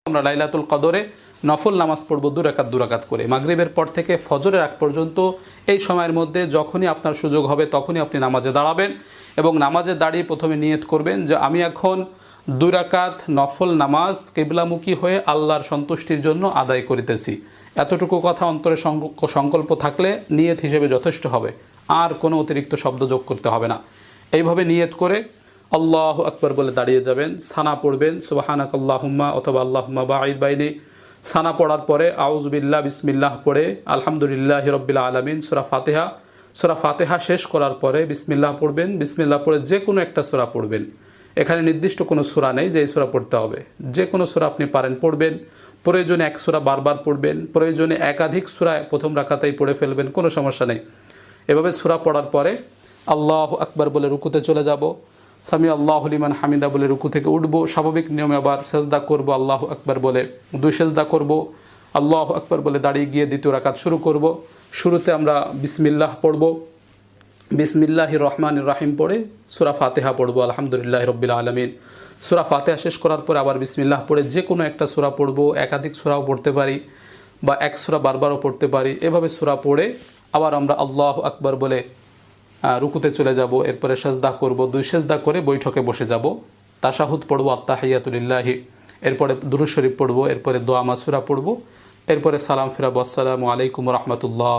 আমরা লাইলাতুল কদরে নফল নামাজ পড়ব 2 রাকাত 2 রাকাত করে। মাগরিবের পর থেকে ফজরের আগ পর্যন্ত এই সময়ের মধ্যে যখনই আপনার সুযোগ হবে তখনই আপনি নামাজে দাঁড়াবেন এবং নামাজে দাঁড়িয়ে প্রথমে নিয়ত করবেন যে আমি এখন 2 রাকাত নফল নামাজ কিবলামুখী হয়ে আল্লাহর সন্তুষ্টির জন্য আদায় করিতেছি। এতটুকু কথা অন্তরে সংকল্প থাকলে নিয়ত হিসেবে যথেষ্ট হবে, আর কোনো অতিরিক্ত শব্দ যোগ করতে হবে না। এইভাবে নিয়ত করে আল্লাহু আকবার বলে দাঁড়িয়ে যাবেন, সানা পড়বেন সুবহানাকাল্লাহুম্মা অথবা আল্লাহুম্মা বাঈদ বাইনি। সানা পড়ার পরে আউযু বিল্লাহ বিসমিল্লাহ পড়ে আলহামদুলিল্লাহি রাব্বিল আলামিন সূরা ফাতিহা শেষ করার পরে বিসমিল্লাহ পড়বেন। বিসমিল্লাহ পড়ে যে কোনো একটা সূরা পড়বেন। এখানে নির্দিষ্ট কোনো সূরা নেই যে এই সূরা পড়তে হবে, যে কোনো সূরা আপনি পারেন পড়বেন। প্রয়োজনে এক সূরা বারবার পড়বেন, প্রয়োজনে একাধিক সূরা প্রথম রাকাতেই পড়ে ফেলবেন, কোনো সমস্যা নেই। এভাবে সূরা পড়ার পরে আল্লাহু আকবার বলে রুকুতে চলে যাব, সামি আল্লাহু লিমান হামিদা বলে রুকু থেকে উঠব, স্বাভাবিক নিয়মে আবার সেজদা করব, আল্লাহু আকবার বলে 2 সেজদা করব, আল্লাহু আকবার বলে দাঁড়িয়ে গিয়ে দ্বিতীয় রাকাত শুরু করব। শুরুতে আমরা বিসমিল্লাহ পড়ব, বিসমিল্লাহির রহমানির রহিম পড়ে সূরা ফাতিহা পড়ব আলহামদুলিল্লাহি রাব্বিল আলামিন। সূরা ফাতিহা শেষ করার পরে আবার বিসমিল্লাহ পড়ে যে কোনো একটা সূরা পড়ব, একাধিক সূরাও পড়তে পারি বা এক সূরা বারবারও পড়তে পারি। এভাবে সূরা পড়ে আবার আমরা আল্লাহু আকবার বলে রুকুতে চলে যাব, এরপরে সেজদা করব, 2 সেজদা করে বৈঠকে বসে যাব, তাশাহুদ পড়ব আত্তাহিয়াতু লিল্লাহি, এরপরে দুরূদ শরীফ পড়ব, এরপরে দোয়া মাসুরা পড়ব, এরপরে সালাম ফিরাবো, আসসালামু আলাইকুম ওয়া রাহমাতুল্লাহ।